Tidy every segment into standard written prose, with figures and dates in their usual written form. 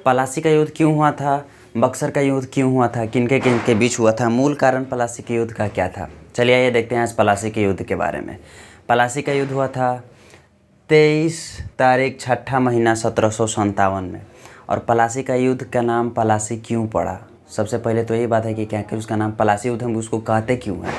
पलासी का युद्ध क्यों हुआ था, बक्सर का युद्ध क्यों हुआ था, किनके बीच हुआ था, मूल कारण पलासी के युद्ध का क्या था। चलिए ये देखते हैं आज पलासी के युद्ध के बारे में। पलासी का युद्ध हुआ था 23 तारीख 6 महीना 1757 में। और पलासी का युद्ध का नाम पलासी क्यों पड़ा, सबसे पहले तो यही बात है कि क्या कि उसका नाम पलासी युद्ध, हम उसको कहते क्यों हैं।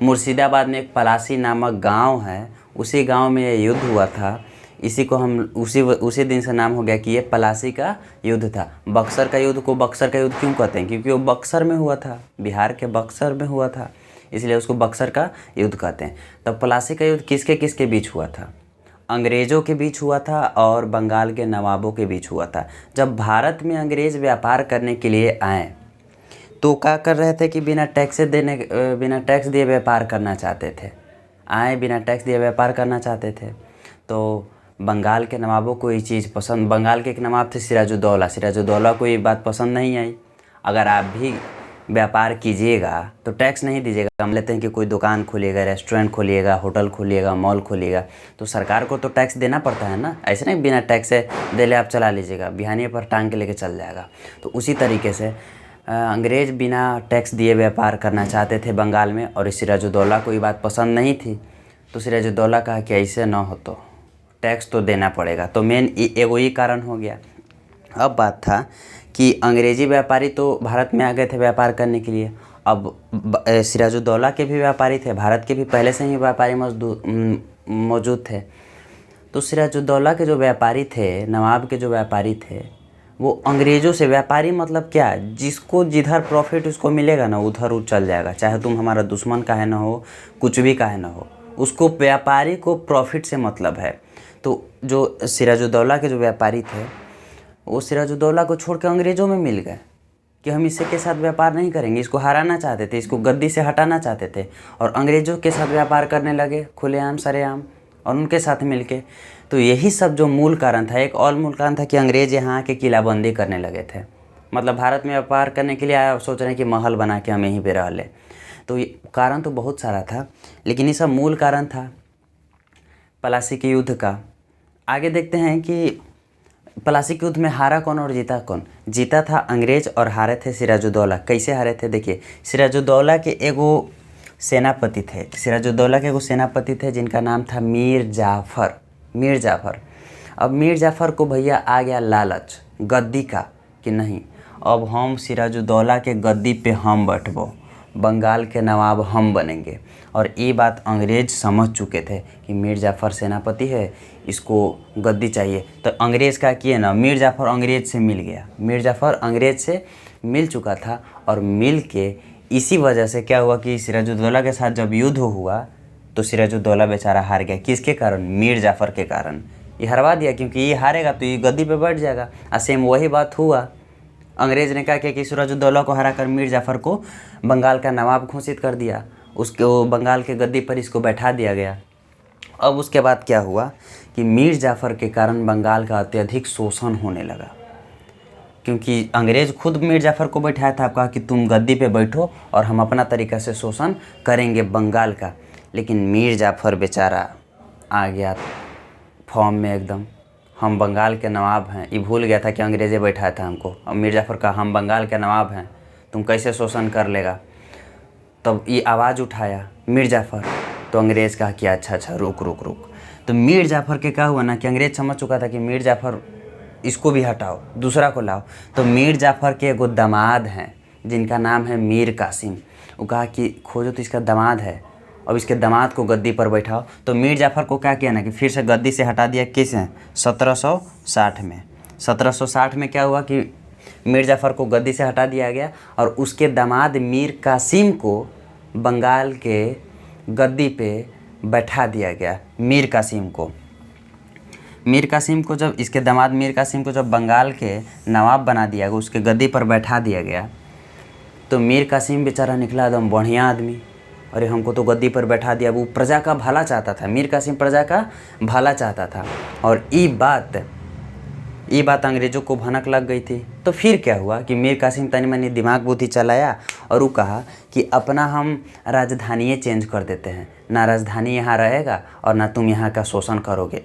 मुर्शिदाबाद में एक पलासी नामक गांव है, उसी गांव में ये युद्ध हुआ था। इसी को हम उसी दिन से नाम हो गया कि ये पलासी का युद्ध था। बक्सर का युद्ध को बक्सर का युद्ध क्यों कहते हैं, क्योंकि वो बक्सर में हुआ था, बिहार के बक्सर में हुआ था, इसलिए उसको बक्सर का युद्ध कहते हैं। तब पलासी का युद्ध किसके किसके बीच हुआ था, अंग्रेज़ों के बीच हुआ था और बंगाल के नवाबों के बीच हुआ था। जब भारत में अंग्रेज़ व्यापार करने के लिए आए तो क्या कर रहे थे कि बिना टैक्स दिए व्यापार करना चाहते थे, बिना टैक्स दिए व्यापार करना चाहते थे। तो बंगाल के नवाबों को ये चीज़ पसंद, बंगाल के एक नवाब थे सिराजुद्दौला को ये बात पसंद नहीं आई। अगर आप भी व्यापार कीजिएगा तो टैक्स नहीं दीजिएगा, हम लेते हैं कि कोई दुकान खोलिएगा, रेस्टोरेंट खोलिएगा, होटल खोलिएगा, मॉल खोलिएगा, तो सरकार को तो टैक्स देना पड़ता है ना। ऐसे नहीं बिना टैक्स से दे ले आप चला लीजिएगा, बिहानिए पर टांग के लेके चल जाएगा। तो उसी तरीके से अंग्रेज़ बिना टैक्स दिए व्यापार करना चाहते थे बंगाल में, और सिराजुद्दौला को ये बात पसंद नहीं थी। तो सिराजुद्दौला कहा कि ऐसे ना हो, तो टैक्स तो देना पड़ेगा। तो मेन एगो ही कारण हो गया। अब बात था कि अंग्रेज़ी व्यापारी तो भारत में आ गए थे व्यापार करने के लिए। अब सिराजुद्दौला के भी व्यापारी थे, भारत के भी पहले से ही व्यापारी मौजूद थे। तो सिराजुद्दौला के जो व्यापारी थे, नवाब के जो व्यापारी थे, वो अंग्रेज़ों से, व्यापारी मतलब क्या, जिसको जिधर प्रॉफिट उसको मिलेगा ना उधर वो चल जाएगा, चाहे तुम हमारा दुश्मन काहे ना हो, कुछ भी काहे ना हो, उसको व्यापारी को प्रॉफिट से मतलब है। तो जो सिराजुद्दौला के जो व्यापारी थे वो सिराजुद्दौला को छोड़ के अंग्रेज़ों में मिल गए कि हम इससे के साथ व्यापार नहीं करेंगे, इसको हराना चाहते थे, इसको गद्दी से हटाना चाहते थे, और अंग्रेज़ों के साथ व्यापार करने लगे खुलेआम सरेआम और उनके साथ मिलके। तो यही सब जो मूल कारण था। एक और मूल कारण था कि अंग्रेज़ यहाँ आके किलाबंदी करने लगे थे, मतलब भारत में व्यापार करने के लिए आया और सोच रहे हैं कि महल बना के हम यहीं पर रह लें। तो ये कारण तो बहुत सारा था, लेकिन ये सब मूल कारण था पलासी के युद्ध का। आगे देखते हैं कि पलासी के युद्ध में हारा कौन और जीता कौन। जीता था अंग्रेज़ और हारे थे सिराजुद्दौला। कैसे हारे थे, देखिए सिराजुद्दौला के एगो सेनापति थे जिनका नाम था मीर जाफ़र। अब मीर जाफ़र को भैया आ गया लालच गद्दी का कि नहीं, अब हम सिराजुद्दौला के गद्दी पे हम बैठबो, बंगाल के नवाब हम बनेंगे। और ये बात अंग्रेज़ समझ चुके थे कि मीर जाफ़र सेनापति है, इसको गद्दी चाहिए। तो अंग्रेज़ का किए ना, मीर जाफ़र अंग्रेज़ से मिल गया, मीर जाफ़र अंग्रेज़ से मिल चुका था। और मिल के इसी वजह से क्या हुआ कि सिराजुद्दौला के साथ जब युद्ध हुआ तो सिराजुद्दौला बेचारा हार गया। किसके कारण, मीर जाफ़र के कारण। ये हरवा दिया, क्योंकि ये हारेगा तो ये गद्दी पे बैठ जाएगा। और सेम वही बात हुआ, अंग्रेज़ ने क्या किया कि सिराजुद्दौला को हराकर मीर जाफ़र को बंगाल का नवाब घोषित कर दिया, उसको बंगाल के गद्दी पर इसको बैठा दिया गया। अब उसके बाद क्या हुआ कि मीर जाफ़र के कारण बंगाल का अत्यधिक शोषण होने लगा, क्योंकि अंग्रेज़ खुद मीर जाफ़र को बैठाया था, कहा कि तुम गद्दी पे बैठो और हम अपना तरीक़ा से शोषण करेंगे बंगाल का। लेकिन मीर जाफ़र बेचारा आ गया फॉर्म में एकदम, हम बंगाल के नवाब हैं। ये भूल गया था कि अंग्रेज़े बैठाया था हमको। अब मीर जाफ़र का हम बंगाल के नवाब हैं, तुम कैसे शोषण कर लेगा। तब ये आवाज़ उठाया मीर जाफ़र। तो अंग्रेज़ कहा कि अच्छा रुक। तो मीर जाफ़र के क्या हुआ ना कि अंग्रेज़ समझ चुका था कि मीर जाफ़र इसको भी हटाओ, दूसरा को लाओ। तो मीर जाफ़र के एगो दामाद हैं जिनका नाम है मीर कासिम। वो कहा कि खोजो तो इसका दामाद है, अब इसके दामाद को गद्दी पर बैठाओ। तो मीर जाफ़र को क्या किया ना कि फिर से गद्दी से हटा दिया। किस हैं, 1760 में। 1760 में क्या हुआ कि मीर जाफ़र को गद्दी से हटा दिया गया और उसके दामाद मीर कासिम को बंगाल के गद्दी पे बैठा दिया गया। मीर कासिम को जब इसके दामाद मीर कासिम को जब बंगाल के नवाब बना दिया गया, उसके गद्दी पर बैठा दिया गया, तो मीर कासिम बेचारा निकला एकदम बढ़िया आदमी। अरे हमको तो गद्दी पर बैठा दिया। वो प्रजा का भला चाहता था, मीर कासिम प्रजा का भला चाहता था। और ये ये बात अंग्रेज़ों को भनक लग गई थी। तो फिर क्या हुआ कि मीर कासिम तनी मनी दिमाग बुद्धि चलाया और वो कहा कि अपना हम राजधानी चेंज कर देते हैं, ना राजधानी यहाँ रहेगा और ना तुम यहाँ का शोषण करोगे।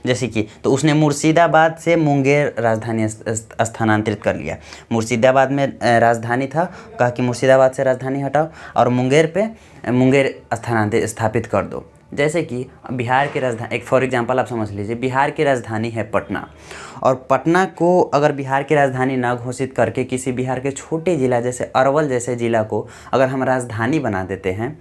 जैसे कि तो उसने मुर्शिदाबाद से मुंगेर राजधानी स्थानांतरित कर लिया। मुर्शिदाबाद में राजधानी था, कहा कि मुर्शिदाबाद से राजधानी हटाओ और मुंगेर स्थापित कर दो। जैसे कि बिहार की राजधानी, एक फॉर एग्जांपल आप समझ लीजिए, बिहार की राजधानी है पटना, और पटना को अगर बिहार की राजधानी ना घोषित करके किसी बिहार के छोटे ज़िला जैसे अरवल जैसे ज़िला को अगर हम राजधानी बना देते हैं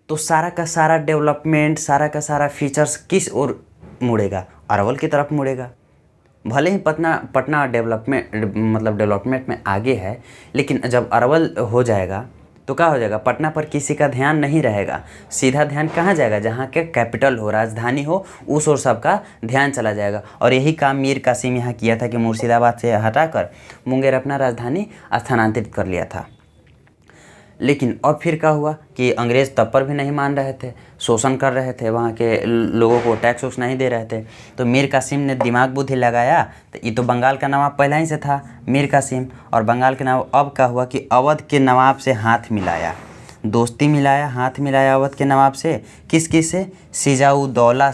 तो सारा का सारा डेवलपमेंट, सारा का सारा फीचर्स किस ओर मुड़ेगा? अरवल की तरफ मुड़ेगा। भले ही पटना डेवलपमेंट में आगे है, लेकिन जब अरवल हो जाएगा तो क्या हो जाएगा? पटना पर किसी का ध्यान नहीं रहेगा, सीधा ध्यान कहाँ जाएगा? जहाँ के कैपिटल हो, राजधानी हो, उस ओर सबका ध्यान चला जाएगा। और यही काम मीर कासिम यहाँ किया था कि मुर्शिदाबाद से हटाकर मुंगेर अपना राजधानी स्थानांतरित कर लिया था। लेकिन अब फिर क्या हुआ कि अंग्रेज़ तब पर भी नहीं मान रहे थे, शोषण कर रहे थे, वहाँ के लोगों को टैक्स वैक्स नहीं दे रहे थे। तो मीर कासिम ने दिमाग बुद्धि लगाया। तो ये तो बंगाल का नवाब पहले ही से था मीर कासिम, और बंगाल के नवाब अब क्या हुआ कि अवध के नवाब से हाथ मिलाया, दोस्ती मिलाया, हाथ मिलाया अवध के नवाब से। किस किस से? सिजाउद्दौला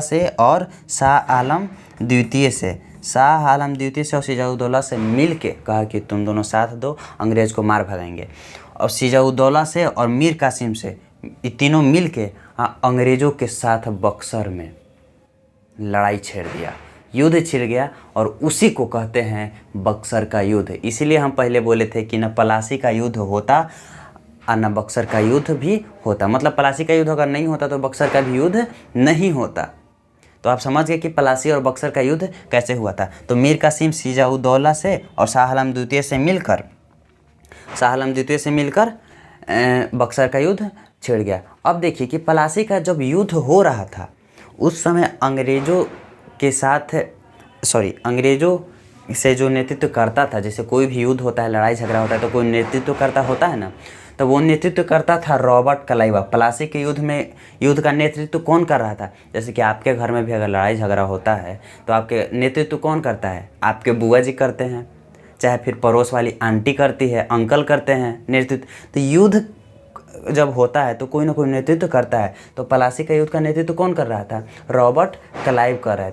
से और शाह आलम द्वितीय से और सिजाउद्दौला से मिल के कहा कि तुम दोनों साथ दो, अंग्रेज़ को मार भगाएंगे। और सिजाउद्दौला से और मीर कासिम से ये तीनों मिल के अंग्रेज़ों के साथ बक्सर में लड़ाई छेड़ दिया, युद्ध छिड़ गया, और उसी को कहते हैं बक्सर का युद्ध। इसीलिए हम पहले बोले थे कि न पलासी का युद्ध होता और न बक्सर का युद्ध भी होता। मतलब पलासी का युद्ध अगर नहीं होता तो बक्सर का भी युद्ध नहीं होता। तो आप समझ गए कि पलासी और बक्सर का युद्ध कैसे हुआ था। तो मीर कासिम सिजाउद्दौला से और शाह आलम द्वितीय से मिलकर बक्सर का युद्ध छिड़ गया। अब देखिए कि पलासी का जब युद्ध हो रहा था उस समय अंग्रेज़ों से जो नेतृत्व करता था, जैसे कोई भी युद्ध होता है, लड़ाई झगड़ा होता है तो कोई नेतृत्व करता होता है ना, तो वो नेतृत्व करता था रॉबर्ट क्लाइव। पलासी के युद्ध का नेतृत्व कौन कर रहा था? जैसे कि आपके घर में भी अगर लड़ाई झगड़ा होता है तो आपके नेतृत्व कौन करता है? आपके बुआ जी करते हैं, चाहे फिर पड़ोस वाली आंटी करती है, अंकल करते हैं नेतृत्व। तो युद्ध जब होता है तो कोई ना कोई नेतृत्व करता है। तो पलासी का युद्ध का नेतृत्व कौन कर रहा था? रॉबर्ट क्लाइव कर रहे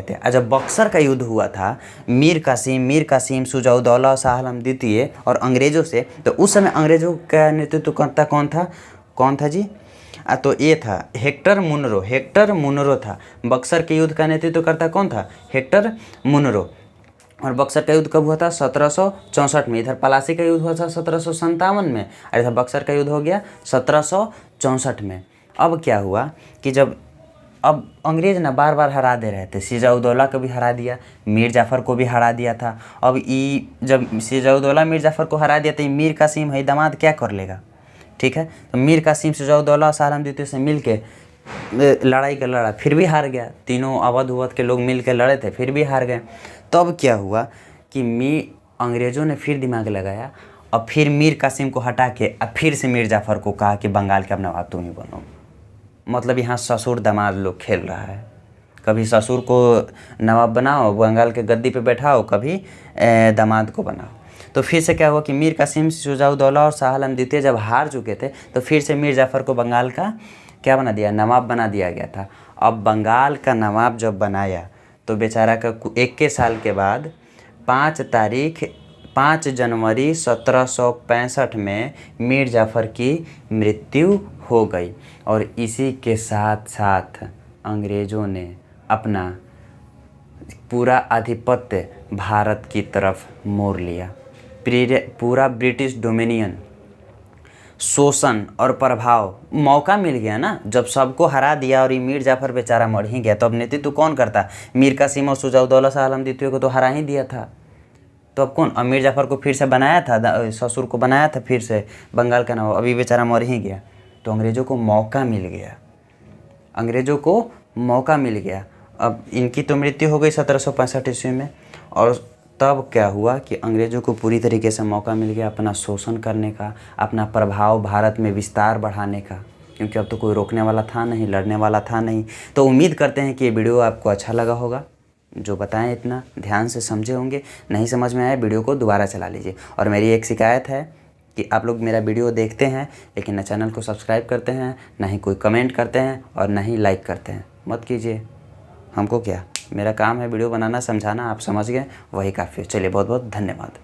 थे। और जब बक्सर का युद्ध हुआ था मीर कासिम सिजाउद्दौला और शाह आलम द्वितीय और अंग्रेज़ों से, तो उस समय अंग्रेज़ों का नेतृत्व करता कौन था जी? तो ये था हेक्टर मुनरो था। बक्सर के युद्ध का नेतृत्व करता कौन था? Hector Munro. और बक्सर का युद्ध कब हुआ था? 1764 में। इधर पलासी का युद्ध हुआ था 1757 में, और इधर बक्सर का युद्ध हो गया 1764 में। अब क्या हुआ कि अब अंग्रेज़ ना बार बार हरा दे रहे थे। सिजाउद्दौला को भी हरा दिया, मीर जाफ़र को भी हरा दिया था। अब जब सिजाउद्दौला मीर जाफ़र को हरा दिया तो मीर कासिम है दामाद क्या कर लेगा? ठीक है, तो मीर कासिम सिजाउद्दौला और शाह आलम द्वितीय से मिल के लड़ाई का लड़ा, फिर भी हार गया। तीनों अवध के लोग मिल के लड़े थे, फिर भी हार गए। तब क्या हुआ कि अंग्रेज़ों ने फिर दिमाग लगाया और फिर मीर कासिम को हटा के अब फिर से मीर जाफ़र को कहा कि बंगाल के अब नवाब तुम ही बनो। मतलब यहाँ ससुर दामाद लोग खेल रहा है। कभी ससुर को नवाब बनाओ, बंगाल के गद्दी पे बैठाओ, कभी दामाद को बनाओ। तो फिर से क्या हुआ कि मीर कासिम सिजाउद्दौला और शाह आलम द्वितीय जब हार चुके थे तो फिर से मीर जाफ़र को बंगाल का क्या बना दिया? नवाब बना दिया गया था। अब बंगाल का नवाब जब बनाया तो बेचारा का 21 साल के बाद 5 जनवरी 1765 में मीर जाफ़र की मृत्यु हो गई। और इसी के साथ साथ अंग्रेज़ों ने अपना पूरा आधिपत्य भारत की तरफ मोड़ लिया। पूरा ब्रिटिश डोमिनियन, शोषण और प्रभाव, मौका मिल गया ना। जब सबको हरा दिया और ये मीर जाफ़र बेचारा मर ही गया तो अब नेतृत्व कौन करता? मीर कासिम और सिजाउद्दौला शाह आलम द्वितीय को तो हरा ही दिया था। तो अब कौन? मीर जाफ़र को फिर से बनाया था, ससुर को बनाया था फिर से बंगाल का नवाब, अभी बेचारा मर ही गया। तो अंग्रेज़ों को मौका मिल गया। अब इनकी तो मृत्यु हो गई 1765 ईस्वी में, और तब क्या हुआ कि अंग्रेज़ों को पूरी तरीके से मौका मिल गया अपना शोषण करने का, अपना प्रभाव भारत में विस्तार बढ़ाने का, क्योंकि अब तो कोई रोकने वाला था नहीं, लड़ने वाला था नहीं। तो उम्मीद करते हैं कि ये वीडियो आपको अच्छा लगा होगा। जो बताएं इतना ध्यान से समझे होंगे। नहीं समझ में आए वीडियो को दोबारा चला लीजिए। और मेरी एक शिकायत है कि आप लोग मेरा वीडियो देखते हैं लेकिन न चैनल को सब्सक्राइब करते हैं, ना ही कोई कमेंट करते हैं और ना ही लाइक करते हैं। मत कीजिए, हमको क्या, मेरा काम है वीडियो बनाना, समझाना। आप समझ गए वही काफ़ी है। चलिए बहुत बहुत धन्यवाद।